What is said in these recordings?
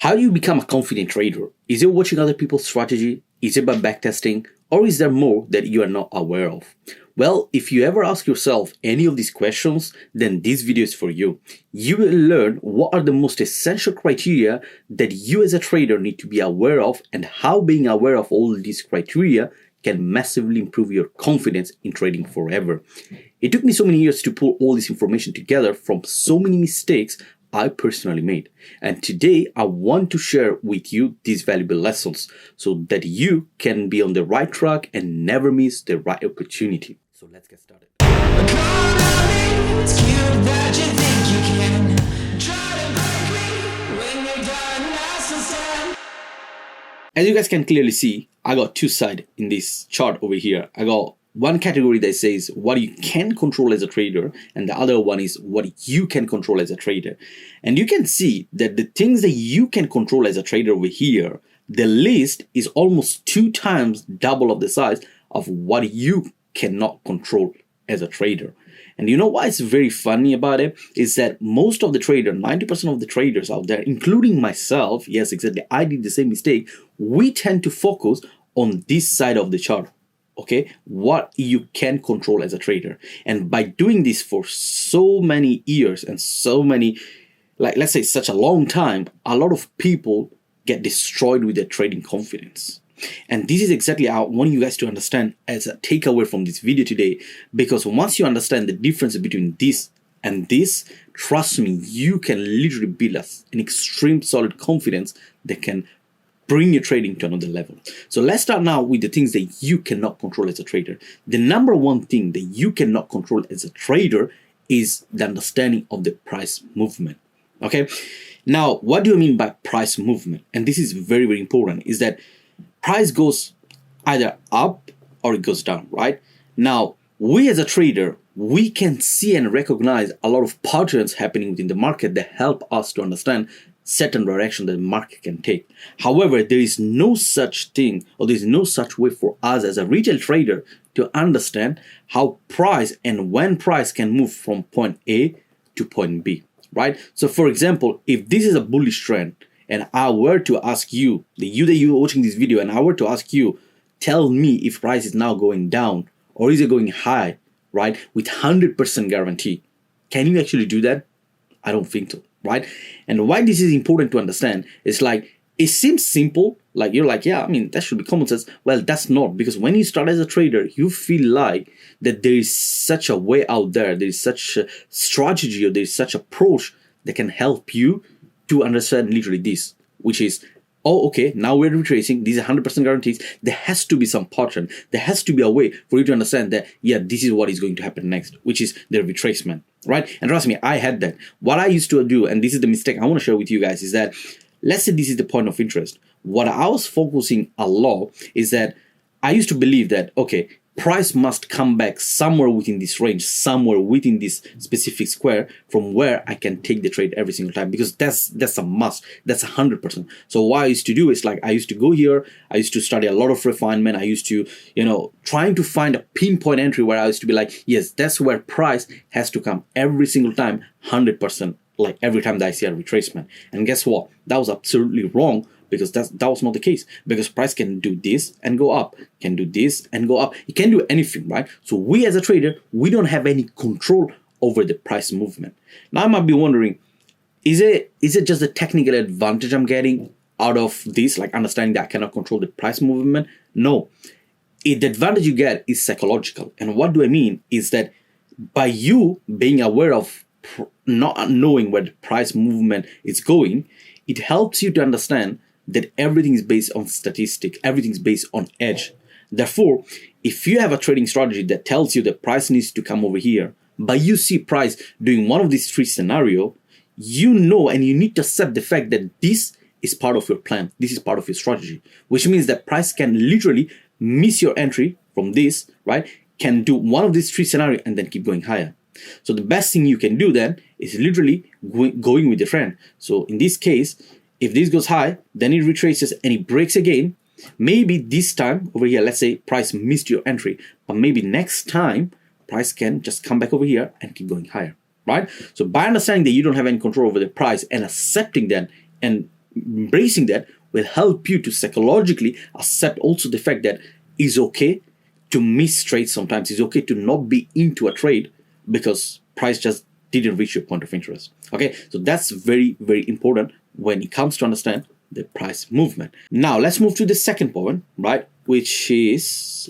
How do you become a confident trader? Is it watching other people's strategy? Is it by backtesting? Or is there more that you are not aware of? Well, if you ever ask yourself any of these questions, then this video is for you. You will learn what are the most essential criteria that you as a trader need to be aware of and how being aware of all these criteria can massively improve your confidence in trading forever. It took me so many years to pull all this information together from so many mistakes I personally made. And today I want to share with you these valuable lessons so that you can be on the right track and never miss the right opportunity. So let's get started. As you guys can clearly see, I got two sides in this chart over here. I got one category that says what you can control as a trader, and the other one is what you can control as a trader. And you can see that the things that you can control as a trader over here, the list is almost 2 times double of the size of what you cannot control as a trader. And you know why it's very funny about it? Is that most of the traders, 90% of the traders out there, including myself, yes, exactly, I did the same mistake, we tend to focus on this side of the chart. Okay, what you can control as a trader. And by doing this for so many years and so many, like let's say such a long time, a lot of people get destroyed with their trading confidence. And this is exactly how I want you guys to understand as a takeaway from this video today, because once you understand the difference between this and this, trust me, you can literally build an extreme solid confidence that can bring your trading to another level. So let's start now with the things that you cannot control as a trader. The number one thing that you cannot control as a trader is the understanding of the price movement. Okay. Now, what do you mean by price movement? And this is very, very important, is that price goes either up or it goes down, right? Now, we as a trader, we can see and recognize a lot of patterns happening within the market that help us to understand certain direction that the market can take. However, there is no such thing, or there is no such way for us as a retail trader to understand how price and when price can move from point A to point B, right? So for example, if this is a bullish trend and I were to ask you, that you're watching this video, and I were to ask you, tell me if price is now going down or is it going high, right? With 100% guarantee. Can you actually do that? I don't think so. Right? And why this is important to understand is like, it seems simple, like you're like, yeah, I mean, that should be common sense. Well, that's not, because when you start as a trader, you feel like that there is such a way out there, there is such a strategy, or there is such approach that can help you to understand literally this, which is, oh, okay, now we're retracing, these are 100% guarantees. There has to be some pattern. There has to be a way for you to understand that, yeah, this is what is going to happen next, which is the retracement, right? And trust me, I had that. What I used to do, and this is the mistake I want to share with you guys, is that, let's say this is the point of interest. What I was focusing a lot is that I used to believe that, okay, price must come back somewhere within this range, somewhere within this specific square from where I can take the trade every single time, because that's a must. That's 100%. So what I used to do is, like, I used to go here, I used to study a lot of refinement, I used to, trying to find a pinpoint entry where I used to be like, yes, that's where price has to come every single time, 100%, like every time that I see a retracement. And guess what? That was absolutely wrong, because that was not the case, because price can do this and go up, can do this and go up. It can do anything, right? So we as a trader, we don't have any control over the price movement. Now I might be wondering, is it just the technical advantage I'm getting out of this, like understanding that I cannot control the price movement? No, the advantage you get is psychological. And what do I mean is that by you being aware of not knowing where the price movement is going, it helps you to understand that everything is based on statistics, everything is based on edge. Therefore, if you have a trading strategy that tells you that price needs to come over here, but you see price doing one of these 3 scenarios, you know, and you need to accept the fact that this is part of your plan, this is part of your strategy, which means that price can literally miss your entry from this, right? Can do one of these 3 scenarios and then keep going higher. So the best thing you can do then is literally going with the trend. So in this case, if this goes high, then it retraces and it breaks again. Maybe this time over here, let's say price missed your entry, but maybe next time price can just come back over here and keep going higher, right? So by understanding that you don't have any control over the price and accepting that and embracing that will help you to psychologically accept also the fact that it's okay to miss trades sometimes. It's okay to not be into a trade because price just didn't reach your point of interest. Okay, so that's very, very important when it comes to understand the price movement. Now let's move to the second point, right? Which is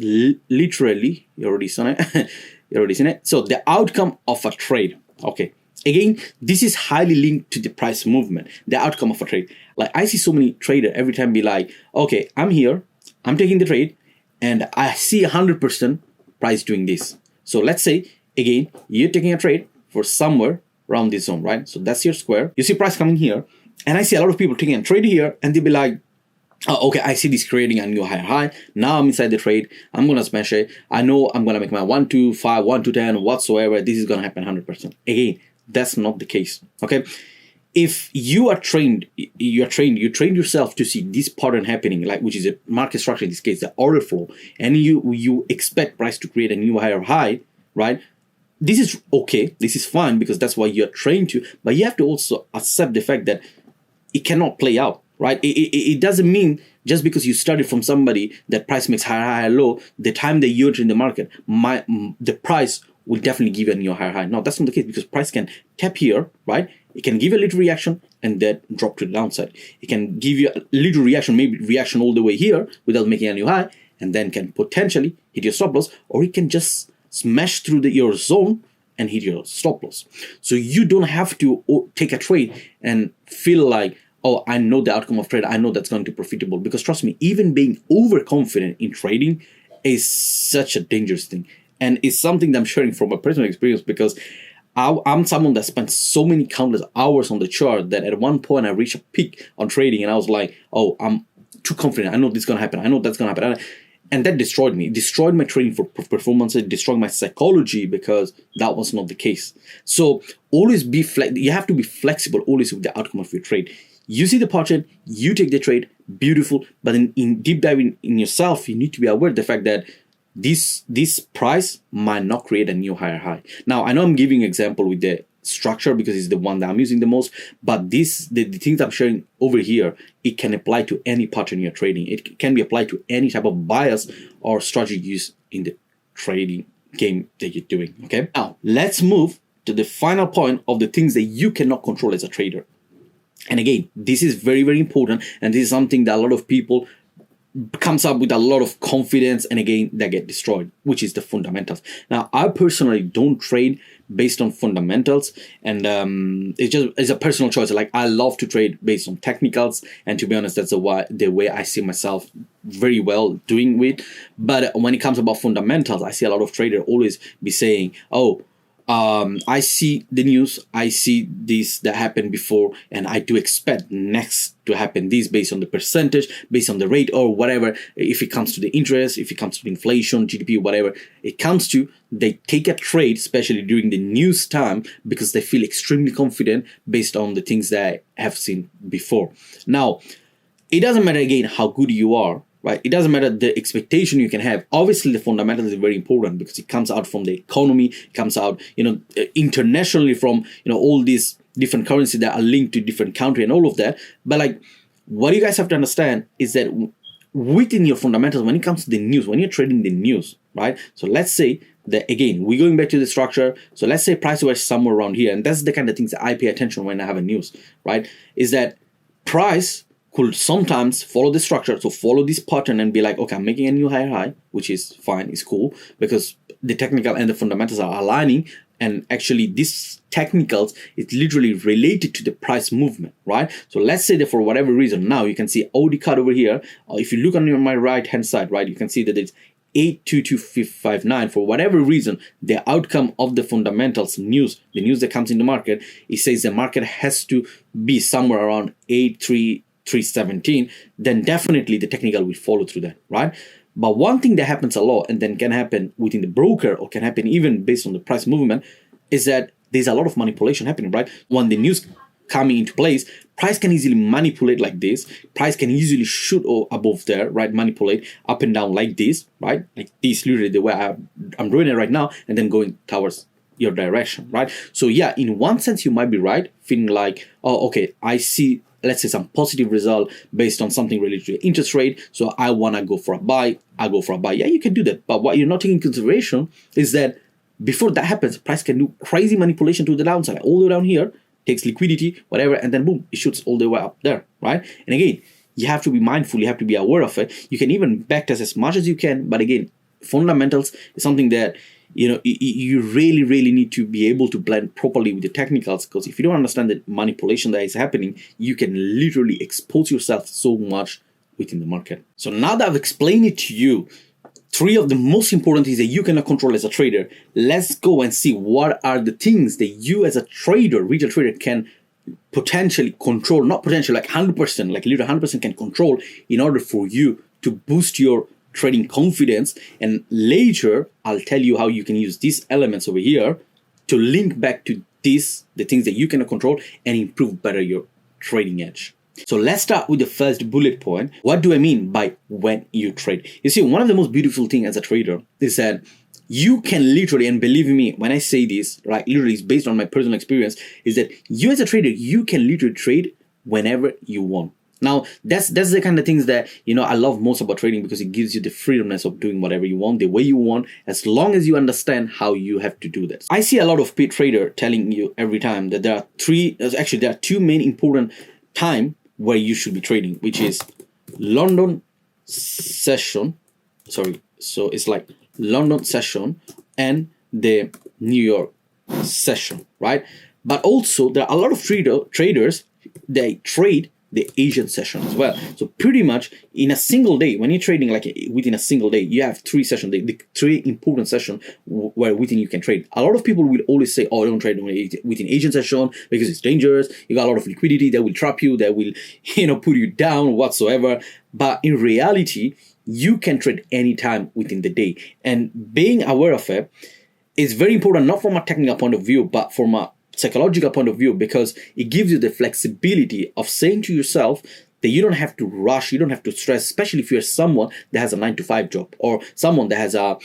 literally, you already seen it. You already seen it. So the outcome of a trade. Okay. Again, this is highly linked to the price movement, the outcome of a trade. Like I see so many traders every time be like, okay, I'm here, I'm taking the trade, and I see 100% price doing this. So let's say, again, you're taking a trade for somewhere around this zone, right? So that's your square. You see price coming here, and I see a lot of people taking a trade here, and they'll be like, oh, okay, I see this creating a new higher high. Now I'm inside the trade. I'm going to smash it. I know I'm going to make my 1 to 5, 1 to 10, whatsoever. This is going to happen 100%. Again, that's not the case, okay? If you are trained, you train yourself to see this pattern happening, like which is a market structure in this case, the order flow, and you expect price to create a new higher high, right? This is okay. This is fine because that's what you're trained to. But you have to also accept the fact that it cannot play out, right? It doesn't mean just because you started from somebody that price makes higher, low, the time that you enter in the market, the price will definitely give you a new higher high. No, that's not the case because price can tap here, right? It can give a little reaction and then drop to the downside. It can give you a little reaction, maybe reaction all the way here without making a new high, and then can potentially hit your stop loss, or it can just smash through your zone and hit your stop loss. So you don't have to take a trade and feel like, oh, I know the outcome of trade. I know that's going to be profitable. Because trust me, even being overconfident in trading is such a dangerous thing. And it's something that I'm sharing from a personal experience because I'm someone that spent so many countless hours on the chart that at one point I reached a peak on trading and I was like, oh, I'm too confident. I know this is going to happen. I know that's going to happen. And that destroyed me. It destroyed my trading for performance. It destroyed my psychology because that was not the case. So always be you have to be flexible always with the outcome of your trade. You see the pattern, you take the trade, beautiful. But in deep diving in yourself, you need to be aware of the fact that this price might not create a new higher high. Now, I know I'm giving an example with the structure because it's the one that I'm using the most, but the things I'm sharing over here, it can apply to any pattern you're trading. It can be applied to any type of bias or strategy used in the trading game that you're doing, okay? Now, let's move to the final point of the things that you cannot control as a trader. And again, this is very, very important, and this is something that a lot of people comes up with a lot of confidence, and again, they get destroyed, which is the fundamentals. Now, I personally don't trade based on fundamentals, and it's a personal choice. Like, I love to trade based on technicals, and to be honest, that's the way I see myself very well doing with. But when it comes about fundamentals, I see a lot of traders always be saying, oh, I see the news, I see this that happened before, and I do expect next to happen this based on the percentage, based on the rate or whatever. If it comes to the interest, if it comes to the inflation, GDP, whatever it comes to, they take a trade, especially during the news time, because they feel extremely confident based on the things that I have seen before. Now, it doesn't matter again how good you are, right? It doesn't matter the expectation you can have. Obviously, the fundamentals is very important because it comes out from the economy, it comes out, internationally from, all these different currencies that are linked to different country and all of that. But like, what you guys have to understand is that within your fundamentals, when it comes to the news, when you're trading the news, right? So let's say that, again, we're going back to the structure. So let's say price was somewhere around here. And that's the kind of things that I pay attention when I have a news, right? Is that price could sometimes follow the structure, so follow this pattern and be like, okay, I'm making a new higher high, which is fine, it's cool, because the technical and the fundamentals are aligning, and actually this technicals is literally related to the price movement, right? So let's say that for whatever reason, now you can see OD cut over here. If you look on my right hand side, right, you can see that it's 82259. For whatever reason, the outcome of the fundamentals the news that comes in the market, it says the market has to be somewhere around 317, then definitely the technical will follow through that, right? But one thing that happens a lot, and then can happen within the broker, or can happen even based on the price movement, is that there's a lot of manipulation happening, right? When the news coming into place, price can easily manipulate like this. Price can easily shoot above there, right? Manipulate up and down like this, right? Like this, literally the way I'm doing it right now, and then going towards your direction, right? So yeah, in one sense, you might be right, feeling like, oh, okay, I see let's say, some positive result based on something related to interest rate. So I want to go for a buy. I go for a buy. Yeah, you can do that. But what you're not taking into consideration is that before that happens, price can do crazy manipulation to the downside, all the way down here, takes liquidity, whatever, and then boom, it shoots all the way up there, right? And again, you have to be mindful, you have to be aware of it. You can even backtest as much as you can, but again, fundamentals is something that you really need to be able to blend properly with the technicals, because if you don't understand the manipulation that is happening, you can literally expose yourself so much within the market. So now that I've explained it to you, 3 of the most important things that you cannot control as a trader, let's go and see what are the things that you as a trader, retail trader, can potentially control, not potentially, like 100%, like literally 100% can control in order for you to boost your trading confidence. And later, I'll tell you how you can use these elements over here to link back to this, the things that you cannot control, and improve better your trading edge. So let's start with the first bullet point. What do I mean by when you trade? You see, one of the most beautiful things as a trader is that you can literally, and believe me, when I say this, right, literally it's based on my personal experience, is that you as a trader, you can literally trade whenever you want. Now, that's the kind of things that, I love most about trading, because it gives you the freedomness of doing whatever you want, the way you want, as long as you understand how you have to do that. I see a lot of paid trader telling you every time that there are 2 main important time where you should be trading, which is London session. So it's like London session and the New York session, right? But also there are a lot of traders, they trade the Asian session as well. So pretty much in a single day, when you're trading like within a single day, you have 3 sessions, the 3 important sessions where within you can trade. A lot of people will always say, oh, don't trade within Asian session because it's dangerous. You got a lot of liquidity that will trap you, that will, put you down whatsoever. But in reality, you can trade anytime within the day. And being aware of it is very important, not from a technical point of view, but from a psychological point of view, because it gives you the flexibility of saying to yourself that you don't have to rush, you don't have to stress, especially if you're someone that has a 9-to-5 job, or someone that has a,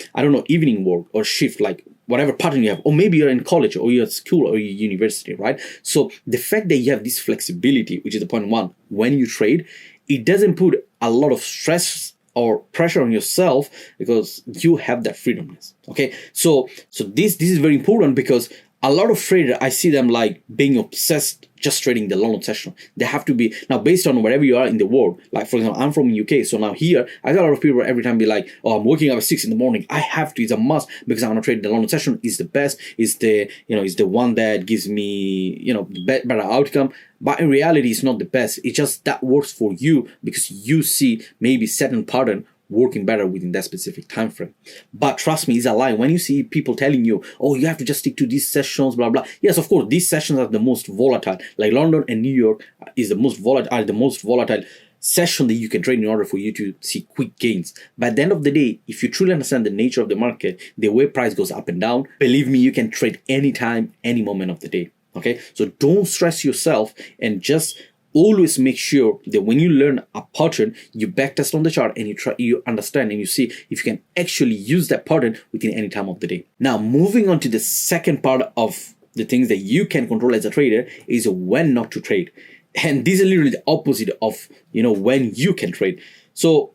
evening work or shift, like whatever pattern you have, or maybe you're in college or you're at school or you're university, right? So the fact that you have this flexibility, which is the point 1, when you trade, it doesn't put a lot of stress or pressure on yourself, because you have that freedomness. Okay, so this is very important, because a lot of traders, I see them like being obsessed just trading the London session. They have to be, now based on wherever you are in the world, like for example, I'm from the UK, so now here, I got a lot of people every time be like, oh, I'm waking up at 6 in the morning, I have to, it's a must, because I want to trade the London session, is the best, is the, is the one that gives me, better outcome. But in reality, it's not the best. It's just that works for you because you see maybe certain pattern working better within that specific time frame. But trust me, it's a lie. When you see people telling you, oh, you have to just stick to these sessions, blah blah. Yes, of course, these sessions are the most volatile. Like London and New York is the most volatile session that you can trade in order for you to see quick gains. But at the end of the day, if you truly understand the nature of the market, the way price goes up and down, believe me, you can trade anytime, any moment of the day. Okay, so don't stress yourself, and just always make sure that when you learn a pattern, you backtest on the chart and you understand and you see if you can actually use that pattern within any time of the day. Now, moving on to the second part of the things that you can control as a trader is when not to trade. And this is literally the opposite of, when you can trade. So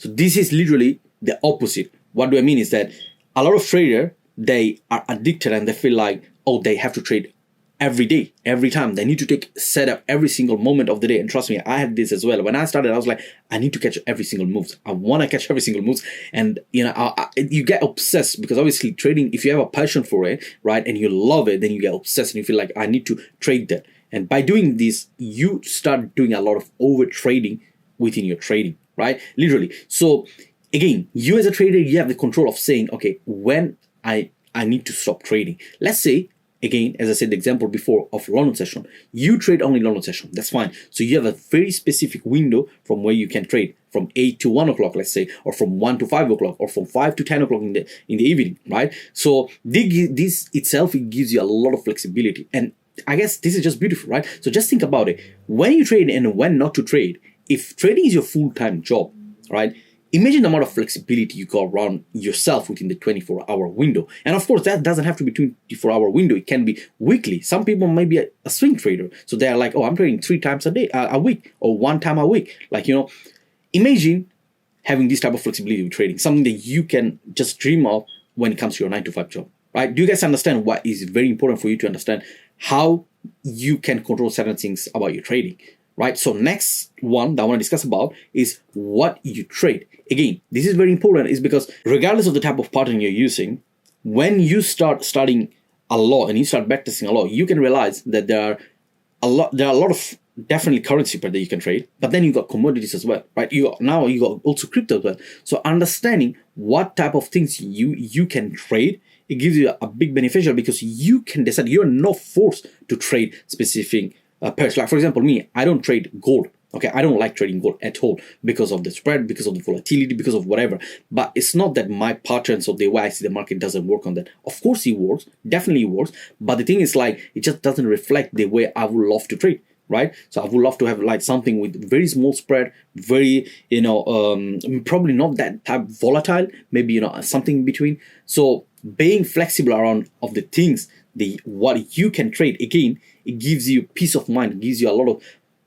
this is literally the opposite. What do I mean is that a lot of traders, they are addicted and they feel like, oh, they have to trade every day, every time. They need to take setup every single moment of the day. And trust me, I had this as well. When I started, I was like, I need to catch every single move. I want to catch every single move. And, you get obsessed, because obviously trading, if you have a passion for it, right, and you love it, then you get obsessed and you feel like, I need to trade that. And by doing this, you start doing a lot of over trading within your trading, right? Literally. So again, you as a trader, you have the control of saying, okay, when I need to stop trading. Let's say, again, as I said, the example before of London session, you trade only London session. That's fine. So you have a very specific window from where you can trade, from 8 to 1 o'clock, let's say, or from 1 to 5 o'clock, or from 5 to 10 o'clock in the evening, right? So this itself, it gives you a lot of flexibility. And I guess this is just beautiful, right? So just think about it. When you trade and when not to trade, if trading is your full-time job, right, Imagine the amount of flexibility you got around yourself within the 24-hour window. And of course, that doesn't have to be 24-hour window. It can be weekly. Some people might be a swing trader. So they're like, oh, I'm trading 3 times a week, or 1 time a week. Like, imagine having this type of flexibility with trading, something that you can just dream of when it comes to your 9 to 5 job, right? Do you guys understand what is very important for you to understand how you can control certain things about your trading, right? So next one that I want to discuss about is what you trade. Again, this is very important, is because regardless of the type of pattern you're using, when you start studying a lot and you start backtesting a lot, you can realize that there are a lot of definitely currency pair that you can trade, but then you got commodities as well, right? You got also crypto as well. So understanding what type of things you can trade, it gives you a big beneficial, because you can decide. You're not forced to trade specific pairs. Like for example, me, I don't trade gold. Okay, I don't like trading gold at all because of the spread, because of the volatility, because of whatever. But it's not that my patterns or the way I see the market doesn't work on that. Of course it works, definitely it works. But the thing is, like, it just doesn't reflect the way I would love to trade, right? So I would love to have like something with very small spread, very, probably not that type volatile, maybe, something in between. So being flexible around of the things, what you can trade, again, it gives you peace of mind, it gives you a lot of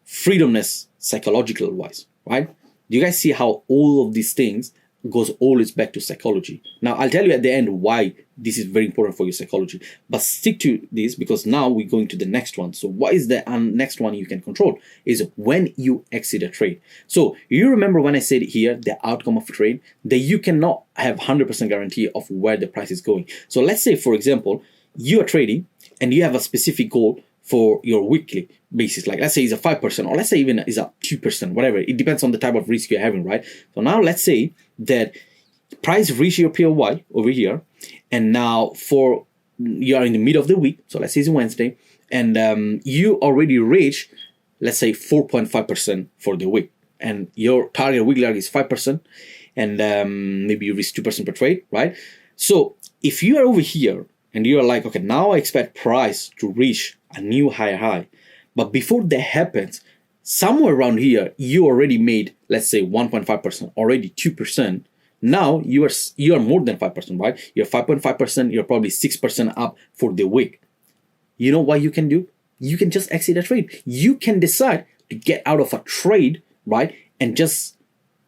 freedomness psychological wise, right? Do you guys see how all of these things goes always back to psychology? Now I'll tell you at the end why this is very important for your psychology, but stick to this, because now we're going to the next one. So what is the next one you can control is when you exit a trade. So you remember when I said here the outcome of a trade, that you cannot have 100% guarantee of where the price is going. So let's say, for example, you are trading and you have a specific goal for your weekly basis, like let's say it's a 5%, or let's say even is a 2%, whatever. It depends on the type of risk you're having, right? So now let's say that price reach your POY over here, and now you are in the middle of the week, so let's say it's Wednesday, and you already reach, let's say 4.5% for the week, and your target weekly target is 5%, and maybe you reach 2% per trade, right? So if you are over here and you are like, okay, now I expect price to reach a new higher high, but before that happens, somewhere around here, you already made, let's say 1.5%, already 2%. Now you are more than 5%, right? You're 5.5%, you're probably 6% up for the week. You know what you can do? You can just exit a trade. You can decide to get out of a trade, right? And just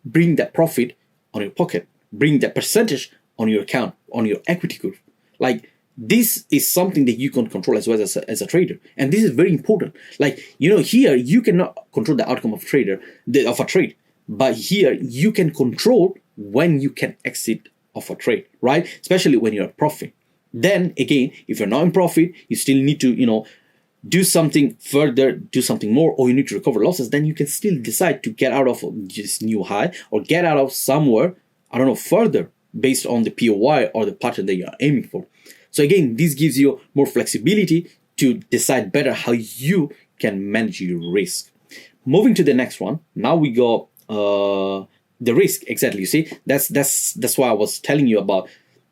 bring that profit on your pocket, bring that percentage on your account, on your equity curve. Like, this is something that you can control as well as a trader. And this is very important. Like, here you cannot control the outcome of a trade. But here you can control when you can exit of a trade, right? Especially when you're profit. Then again, if you're not in profit, you still need to, do something further, do something more, or you need to recover losses. Then you can still decide to get out of this new high, or get out of somewhere, further, based on the POY or the pattern that you're aiming for. So again, this gives you more flexibility to decide better how you can manage your risk. Moving to the next one, now we got the risk. Exactly, you see, that's why I was telling you about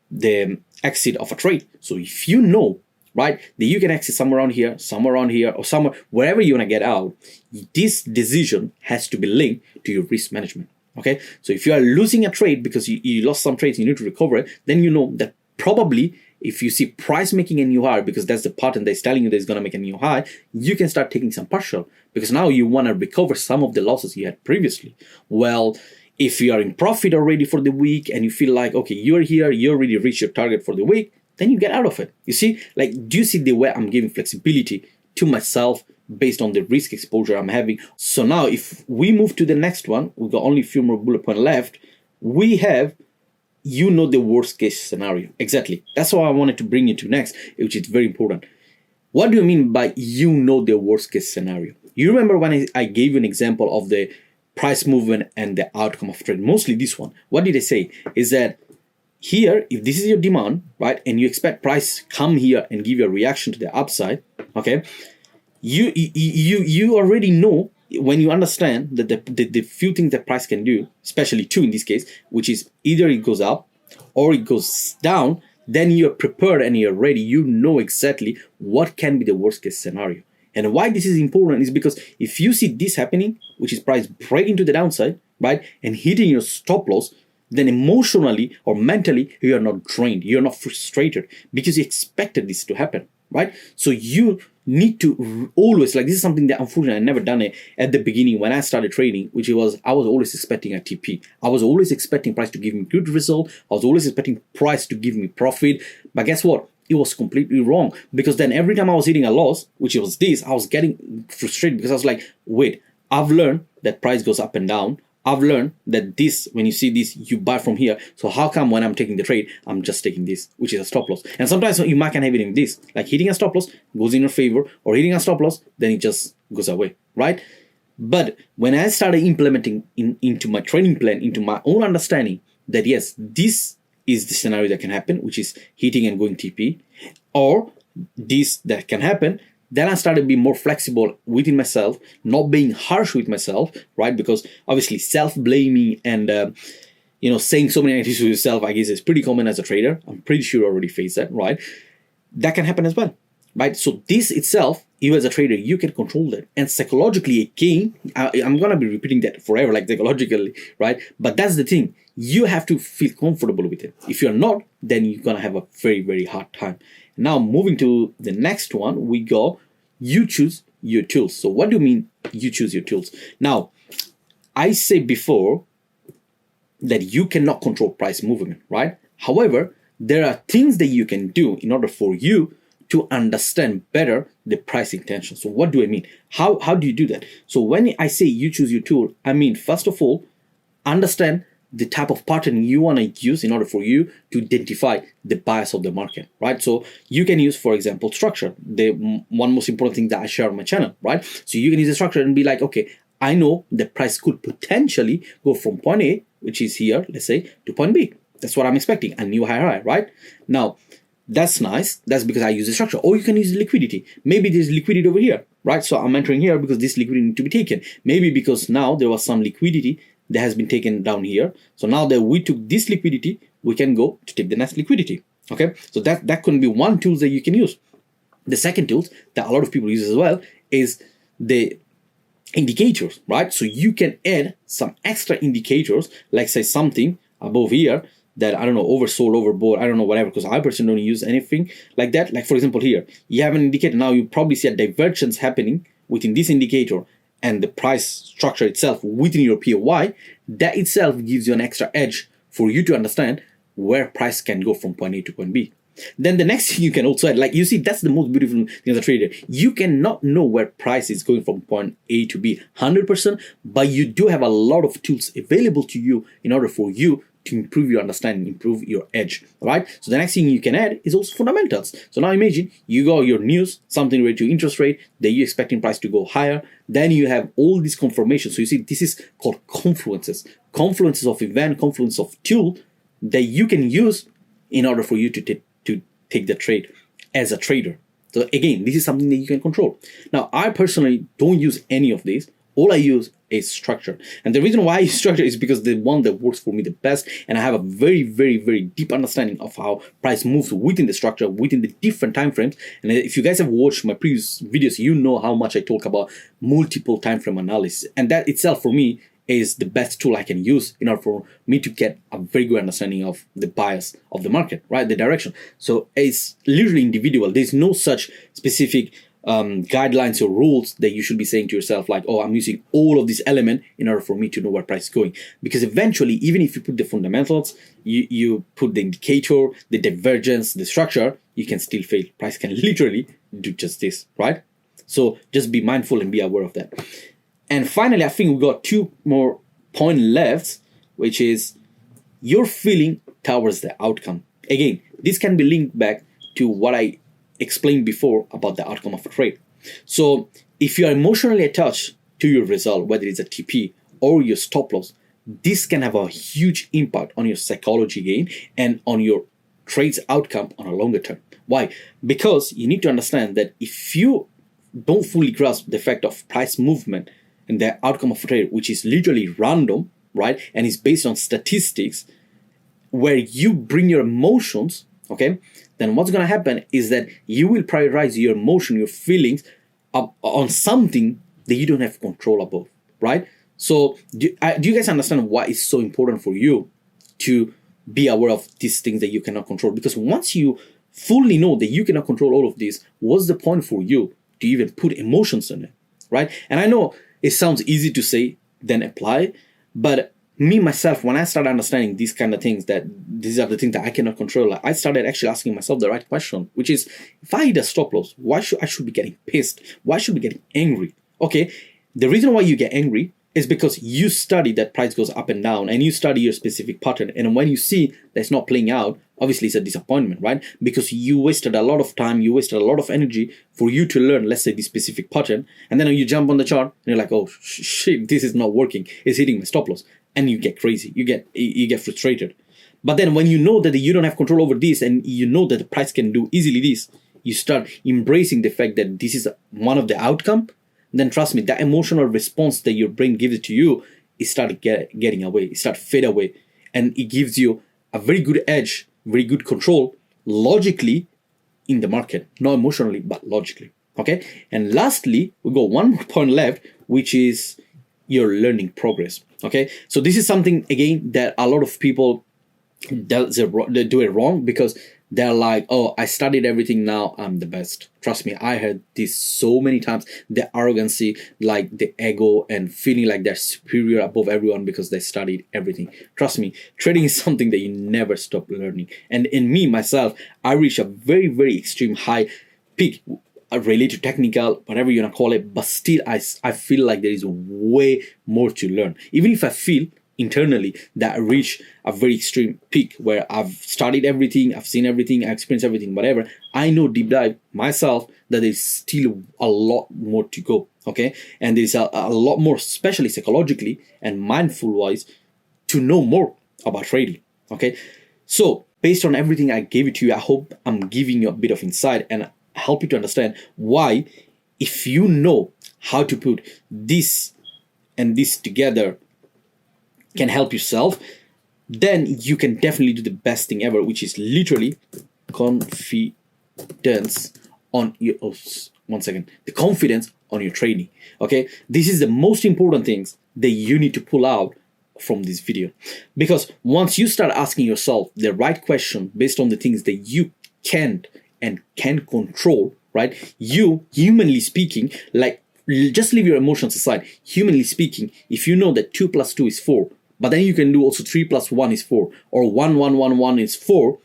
the exit of a trade. So if you know, right, that you can exit somewhere around here, or somewhere, wherever you want to get out, this decision has to be linked to your risk management. Okay, so if you are losing a trade because you lost some trades, you need to recover it, then you know that probably if you see price making a new high, because that's the pattern that's telling you that it's going to make a new high, you can start taking some partial, because now you want to recover some of the losses you had previously. Well, if you are in profit already for the week and you feel like, okay, you're here, you already reached your target for the week, then you get out of it. You see, like, do you see the way I'm giving flexibility to myself based on the risk exposure I'm having? So now if we move to the next one, we've got only a few more bullet points left. We have, the worst case scenario. Exactly. That's what I wanted to bring you to next, which is very important. What do you mean by the worst case scenario? You remember when I gave you an example of the price movement and the outcome of trade, mostly this one. What did I say? Is that here, if this is your demand, right, and you expect price come here and give you a reaction to the upside, okay, you already know, when you understand that the few things that price can do, especially two in this case, which is either it goes up or it goes down, then you're prepared and you're ready. You know exactly what can be the worst case scenario. And why this is important is because if you see this happening, which is price breaking to the downside, right, and hitting your stop loss, then emotionally or mentally you are not drained, you're not frustrated because you expected this to happen, right? So you need to always, like, this is something that unfortunately I never done it at the beginning when I started trading, which was I was always expecting a TP. I was always expecting price to give me good result. I was always expecting price to give me profit. But guess what? It was completely wrong, because then every time I was hitting a loss, which was this, I was getting frustrated because I was like, wait, I've learned that price goes up and down. I've learned that this, when you see this, you buy from here. So how come when I'm taking the trade, I'm just taking this, which is a stop loss? And sometimes you might can have it in this, like hitting a stop loss goes in your favor, or hitting a stop loss, then it just goes away, right? But when I started implementing into my training plan, into my own understanding that yes, this is the scenario that can happen, which is hitting and going TP, or this that can happen, then I started being more flexible within myself, not being harsh with myself, right? Because obviously self-blaming and saying so many negative things to yourself, I guess, is pretty common as a trader. I'm pretty sure you already face that, right? That can happen as well, right? So this itself, you as a trader, you can control that. And psychologically, again, I'm going to be repeating that forever, like psychologically, right? But that's the thing. You have to feel comfortable with it. If you're not, then you're going to have a very, very hard time. Now, moving to the next one, we go, you choose your tools. So what do you mean you choose your tools? Now, I said before that you cannot control price movement, right? However, there are things that you can do in order for you to understand better the price intention. So what do I mean? How do you do that? So when I say you choose your tool, I mean, first of all, understand the type of pattern you want to use in order for you to identify the bias of the market, right? So you can use, for example, structure, the one most important thing that I share on my channel, right? So you can use a structure and be like, okay, I know the price could potentially go from point A, which is here, let's say, to point B. That's what I'm expecting, a new higher high, right? Now, that's nice. That's because I use a structure. Or you can use liquidity. Maybe there's liquidity over here, right? So I'm entering here because this liquidity needs to be taken. Maybe because now there was some liquidity that has been taken down here. So now that we took this liquidity, we can go to take the next liquidity. Okay, so that could be one tool that you can use. The second tool that a lot of people use as well is the indicators, right? So you can add some extra indicators, like say something above here that, I don't know, oversold, overbought, I don't know, whatever, because I personally don't use anything like that. Like for example here, you have an indicator. Now you probably see a divergence happening within this indicator and the price structure itself within your POY. That itself gives you an extra edge for you to understand where price can go from point A to point B. Then the next thing you can also add, like you see, that's the most beautiful thing as a trader. You cannot know where price is going from point A to B 100%, but you do have a lot of tools available to you in order for you to improve your understanding, improve your edge, right? So the next thing you can add is also fundamentals. So now imagine you got your news, something related to interest rate, that you're expecting price to go higher. Then you have all these confirmations. So you see, this is called confluences. Confluences of event, confluence of tool that you can use in order for you to take the trade as a trader. So again, this is something that you can control. Now, I personally don't use any of these. All I use is structure. And the reason why I use structure is because the one that works for me the best, and I have a very, very, very deep understanding of how price moves within the structure, within the different time frames. And if you guys have watched my previous videos, you know how much I talk about multiple time frame analysis. And that itself for me is the best tool I can use in order for me to get a very good understanding of the bias of the market, right? The direction. So it's literally individual. There's no such specific guidelines or rules that you should be saying to yourself like, oh, I'm using all of this element in order for me to know where price is going. Because eventually, even if you put the fundamentals, you put the indicator, the divergence, the structure, you can still fail. Price can literally do just this, right? So just be mindful and be aware of that. And finally, I think we got two more points left, which is your feeling towards the outcome. Again, this can be linked back to what I explained before about the outcome of a trade. So if you are emotionally attached to your result, whether it's a TP or your stop loss, this can have a huge impact on your psychology gain and on your trade's outcome on a longer term. Why? Because you need to understand that if you don't fully grasp the effect of price movement and the outcome of a trade, which is literally random, right, and is based on statistics, where you bring your emotions, okay, then what's going to happen is that you will prioritize your emotion, your feelings on something that you don't have control above, right? So do you guys understand why it's so important for you to be aware of these things that you cannot control? Because once you fully know that you cannot control all of this, what's the point for you to even put emotions in it, right? And I know it sounds easy to say, then apply, but me, myself, when I started understanding these kind of things, that these are the things that I cannot control, I started actually asking myself the right question, which is, if I hit a stop loss, why should I be getting pissed? Why should I be getting angry? Okay, the reason why you get angry is because you study that price goes up and down, and you study your specific pattern. And when you see that it's not playing out, obviously it's a disappointment, right? Because you wasted a lot of time, you wasted a lot of energy for you to learn, let's say, this specific pattern. And then you jump on the chart and you're like, oh shit, this is not working. It's hitting my stop loss. And you get crazy, you get frustrated. But then when you know that you don't have control over this, and you know that the price can do easily this, you start embracing the fact that this is one of the outcome. Then trust me, that emotional response that your brain gives it to you, it started getting away, it started fade away, and it gives you a very good edge, very good control logically in the market, not emotionally but logically. Okay, and lastly, we got one more point left, which is your learning progress. Okay, so this is something again that a lot of people they do it wrong, because they're like, oh, I studied everything, now I'm the best. Trust me, I heard this so many times. The arrogancy, like the ego, and feeling like they're superior above everyone because they studied everything. Trust me, trading is something that you never stop learning. And in me, myself, I reached a very, very extreme high peak related to technical, whatever you want to call it, but still I feel like there is way more to learn. Even if I feel internally that I reach a very extreme peak where I've studied everything, I've seen everything, I've experienced everything, whatever, I know deep dive myself that there's still a lot more to go, okay? And there's a lot more, especially psychologically and mindful wise, to know more about trading, okay? So based on everything I gave it to you, I hope I'm giving you a bit of insight and help you to understand why, if you know how to put this and this together, can help yourself, then you can definitely do the best thing ever, which is literally confidence on your the confidence on your trading. Okay, this is the most important things that you need to pull out from this video, because once you start asking yourself the right question based on the things that you can't and can control, right? You, humanly speaking, like, just leave your emotions aside. Humanly speaking, if you know that 2 plus 2 is 4, but then you can do also 3 plus 1 is 4, or 1, 1, 1, 1 is 4,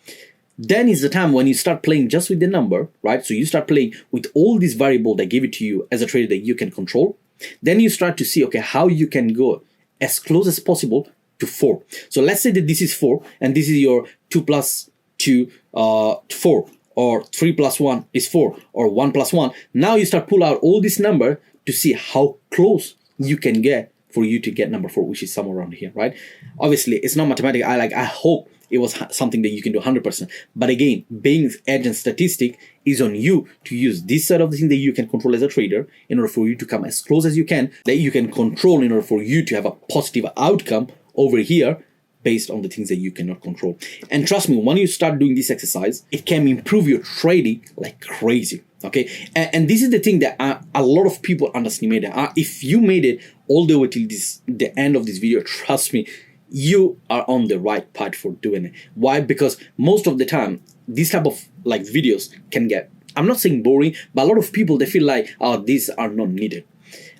then is the time when you start playing just with the number, right? So you start playing with all these variables that give it to you as a trader that you can control. Then you start to see, okay, how you can go as close as possible to 4. So let's say that this is 4, and this is your 2 plus 2, 4, or 3 plus 1 is 4, or 1 plus 1. Now you start pull out all this number to see how close you can get for you to get number 4, which is somewhere around here, right? Obviously, it's not mathematical. I hope it was something that you can do 100%. But again, being edge and statistic is on you to use this side of the thing that you can control as a trader in order for you to come as close as you can, that you can control in order for you to have a positive outcome over here, based on the things that you cannot control. And trust me, when you start doing this exercise, it can improve your trading like crazy, okay? And this is the thing that a lot of people underestimate. If you made it all the way till the end of this video, trust me, you are on the right path for doing it. Why? Because most of the time, these type of like videos can get, I'm not saying boring, but a lot of people, they feel like, oh, these are not needed.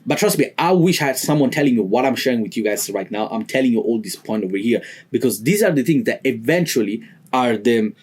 But trust me, I wish I had someone telling me what I'm sharing with you guys right now. I'm telling you all this point over here, because these are the things that eventually are the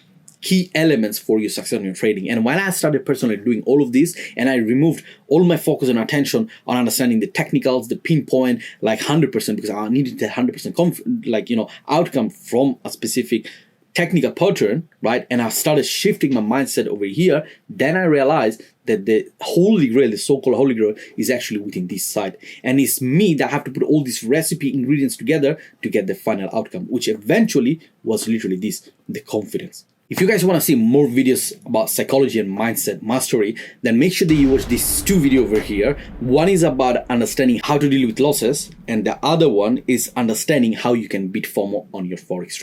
key elements for your success in your trading. And when I started personally doing all of this, and I removed all my focus and attention on understanding the technicals, the pinpoint, like 100%, because I needed the 100% outcome from a specific technical pattern, right? And I started shifting my mindset over here. Then I realized that the holy grail, the so-called holy grail, is actually within this side. And it's me that have to put all these recipe ingredients together to get the final outcome, which eventually was literally this, the confidence. If you guys want to see more videos about psychology and mindset mastery, then make sure that you watch these 2 videos over here. One is about understanding how to deal with losses, and the other one is understanding how you can beat FOMO on your Forex trade.